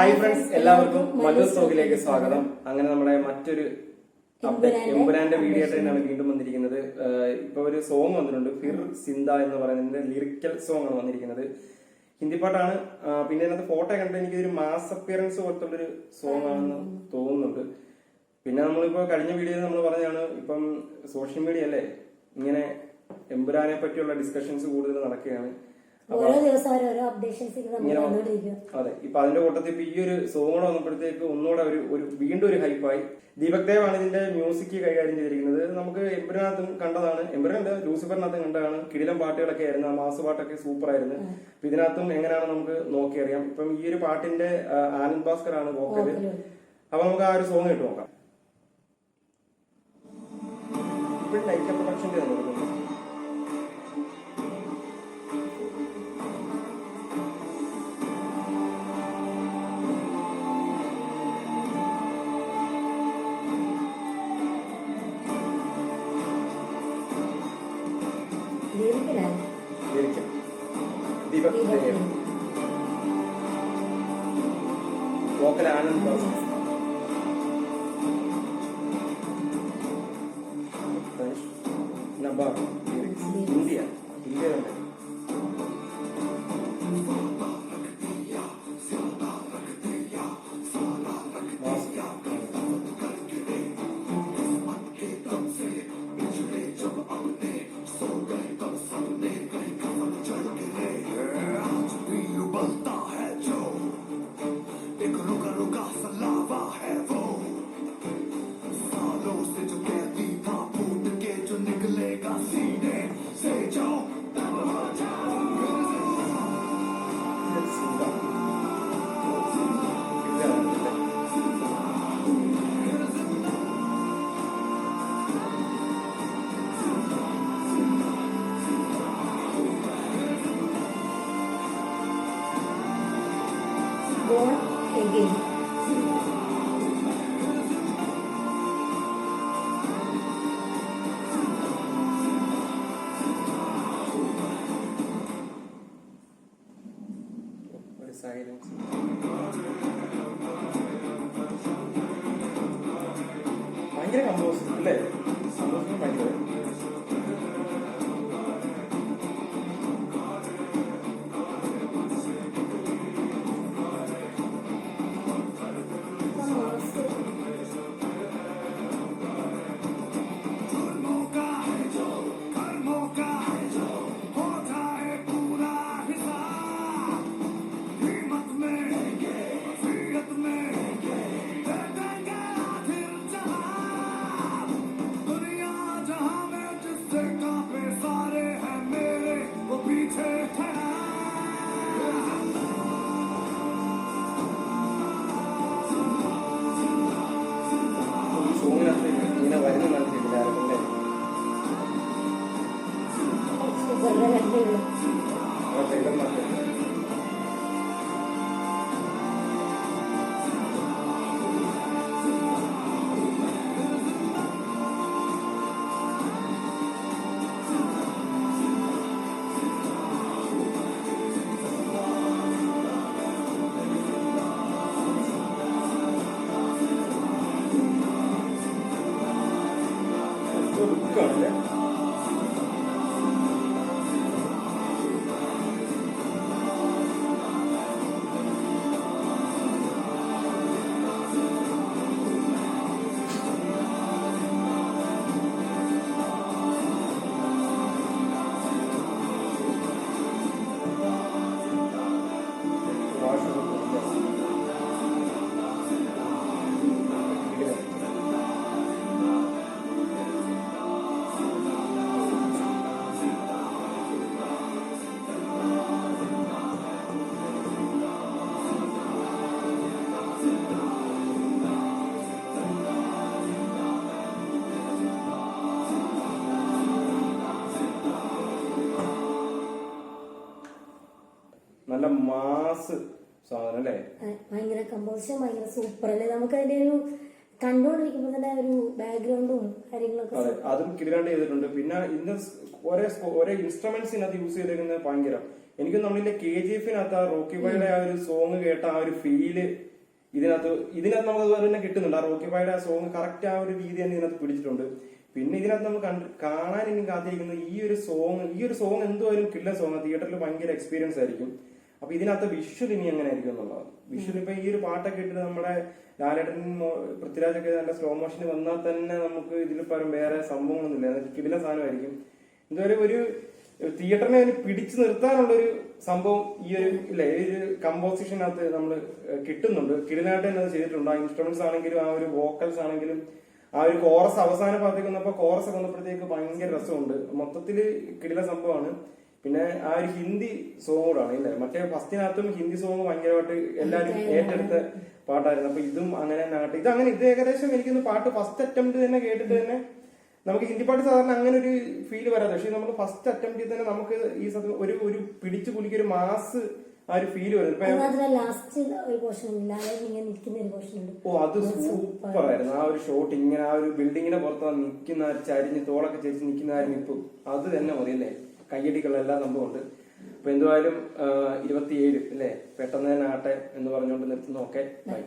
Hi friends, എല്ലാവർക്കും മല്ലൂസ് ടോക്കിലേക്ക് സ്വാഗതം. അങ്ങനെ നമ്മുടെ മറ്റൊരു അപ്ഡേറ്റ് എമ്പുരാന്റെ വീഡിയോ ആയിട്ടാണ് വീണ്ടും വന്നിരിക്കുന്നത്. ഇപ്പൊ ഒരു സോങ് വന്നിട്ടുണ്ട്, ഫിർ സിന്ദ എന്ന് പറയുന്നതിന്റെ ലിറിക്കൽ സോങ് ആണ് വന്നിരിക്കുന്നത്. ഹിന്ദി പാട്ടാണ്. പിന്നെ അതിനകത്ത് ഫോട്ടോ കണ്ടിട്ട് എനിക്ക് ഒരു മാസ് അപ്പിയറൻസ് പോലത്തുള്ളൊരു സോങ് ആണെന്ന് തോന്നുന്നുണ്ട്. പിന്നെ നമ്മളിപ്പോ കഴിഞ്ഞ വീഡിയോയിൽ നമ്മൾ പറഞ്ഞാണ്, ഇപ്പം സോഷ്യൽ മീഡിയ അല്ലേ ഇങ്ങനെ എമ്പുരാനെ പറ്റിയുള്ള ഡിസ്കഷൻസ് കൂടുതൽ നടക്കുകയാണ്. അതെ, ഇപ്പൊ അതിന്റെ കൂട്ടത്തിൽ ഇപ്പൊ ഈ ഒരു സോങ് വന്നപ്പോഴത്തേക്ക് ഒന്നുകൂടെ ഒരു വീണ്ടും ഒരു ഹൈപ്പായി. ദീപക് ദേവ് ആണ് ഇതിന്റെ മ്യൂസിക് കൈകാര്യം ചെയ്തിരിക്കുന്നത്. നമുക്ക് എമ്പുരാനകത്തും കണ്ടതാണ്, എമ്പുരാന്റെ ലൂസിഫറിനകത്തും കണ്ടതാണ്. കിടിലം പാട്ടുകളൊക്കെ ആയിരുന്നു, ആ മാസ് പാട്ടൊക്കെ സൂപ്പർ ആയിരുന്നു. അപ്പൊ ഇതിനകത്തും എങ്ങനെയാണ് നമുക്ക് നോക്കിയറിയാം. ഇപ്പം ഈ ഒരു പാട്ടിന്റെ ആനന്ദ് ഭാസ്കർ ആണ് വോക്കല്. അപ്പൊ നമുക്ക് ആ ഒരു സോങ് കേട്ട് നോക്കാം. ഇപ്പൊ ലൈക്ക പ്രൊഡക്ഷന്റെ ദീപക് ദേവ്, വോക്കൽ ആനന്ദ് ഭാസ്കർ, നബാർ, ഇന്ത്യ again. സൈലൻസ് ഭയങ്കര കമ്പോസ് അല്ലേ? കമ്പോസിന് ഭയങ്കര ഇങ്ങനെ വരുന്ന കണ്ടിട്ടില്ല. ലുക്കാണല്ലേ? നല്ല മാസ് സാധനം അല്ലേ? ഭയങ്കര കമ്പോസിഷൻ, ഭയങ്കര സൂപ്പർ അല്ലേ? നമുക്ക് അതിന്റെ ഒരു കണ്ടുകൊണ്ടിരിക്കുമ്പോ തന്നെ ഒരു ബാക്ക്ഗ്രൗണ്ടും കാര്യങ്ങളൊക്കെ അതും കിടിലാണ്ട് ചെയ്തിട്ടുണ്ട്. പിന്നെ ഇന്ന് ഒരേ ഇൻസ്ട്രുമെന്റ്സ് ഇതിനകത്ത് യൂസ് ചെയ്തിരിക്കുന്നത് ഭയങ്കര എനിക്ക് നമ്മളിലെ KGF-നകത്ത് ആ റോക്കി ബോയുടെ ആ ഒരു സോങ് കേട്ട ആ ഒരു ഫീല് ഇതിനകത്ത് നമുക്ക് അതുപോലെ തന്നെ കിട്ടുന്നുണ്ട്. ആ റോക്കി ബോയുടെ ആ സോങ് കറക്റ്റ് ആ ഒരു രീതി തന്നെ ഇതിനകത്ത് പിടിച്ചിട്ടുണ്ട്. പിന്നെ ഇതിനകത്ത് നമ്മൾ കാണാൻ ഇനി കാത്തിരിക്കുന്നത് ഈ ഒരു സോങ് എന്തുമായാലും കില്ല സോങ് തിയേറ്ററിൽ ഭയങ്കര എക്സ്പീരിയൻസ് ആയിരിക്കും. അപ്പൊ ഇതിനകത്ത് വിഷ്വൽ ഇനി എങ്ങനെ ആയിരിക്കും എന്നുള്ളതാണ്. വിഷ്വൽ ഇപ്പൊ ഈ ഒരു പാട്ടൊക്കെ ഇട്ടിട്ട് നമ്മുടെ ലാലേട്ടൻ പൃഥ്വിരാജൊക്കെ നല്ല സ്ലോ മോഷന് വന്നാൽ തന്നെ നമുക്ക് ഇതിൽ പരം വേറെ സംഭവങ്ങളൊന്നുമില്ല. കിടില സാധനമായിരിക്കും. ഇതുവരെ ഒരു തിയേറ്ററിനെ അതിന് പിടിച്ചു നിർത്താനുള്ള ഒരു സംഭവം ഈ ഒരു കമ്പോസിഷനകത്ത് നമ്മൾ കിട്ടുന്നുണ്ട്. കിടിലായിട്ട് തന്നെ അത് ചെയ്തിട്ടുണ്ട്. ആ ഇൻസ്ട്രുമെന്റ്സ് ആണെങ്കിലും ആ ഒരു വോക്കൽസ് ആണെങ്കിലും ആ ഒരു കോറസ് അവസാന ഭാഗത്തേക്ക് വന്നപ്പോ കോറസ് ഒക്കെ വന്നപ്പോഴത്തേക്ക് ഭയങ്കര രസമുണ്ട്. മൊത്തത്തില് കിടില സംഭവമാണ്. പിന്നെ ആ ഒരു ഹിന്ദി സോങ് കൂടാണ് ഇല്ലേ, മറ്റേ ഫസ്റ്റിനകത്തും ഹിന്ദി സോങ് ഭയങ്കരമായിട്ട് എല്ലാവരും ഏറ്റെടുത്ത പാട്ടായിരുന്നു. അപ്പൊ ഇതും അങ്ങനെ തന്നെ ആകട്ടെ. ഇത് ഏകദേശം എനിക്കൊന്ന് പാട്ട് ഫസ്റ്റ് അറ്റംപ്റ്റ് തന്നെ കേട്ടിട്ട് തന്നെ നമുക്ക് ഹിന്ദി പാട്ട് സാധാരണ അങ്ങനെ ഒരു ഫീൽ വരാതെ, പക്ഷെ നമ്മൾ ഫസ്റ്റ് അറ്റംപ്റ്റിൽ തന്നെ നമുക്ക് ഈ ഒരു പിടിച്ചു കുലിക്കൊരു മാസ് ആ ഒരു ഫീൽ വരും. അത് സൂപ്പർ ആയിരുന്നു. ആ ഒരു ഷോട്ട് ഇങ്ങനെ ആ ഒരു ബിൽഡിങ്ങിനെ പുറത്ത് നിൽക്കുന്ന ചരിഞ്ഞ് തോളൊക്കെ ചരിച്ച് നിൽക്കുന്ന ആ നിപ്പ് അത് തന്നെ മതിയല്ലേ. കയ്യടിക്കുള്ള എല്ലാ സംഭവമുണ്ട്. അപ്പൊ എന്തുവായാലും 27 അല്ലേ പെട്ടെന്ന് തന്നെ ആട്ടെ എന്ന് പറഞ്ഞുകൊണ്ട് നിർത്തുന്നു. Okay, by.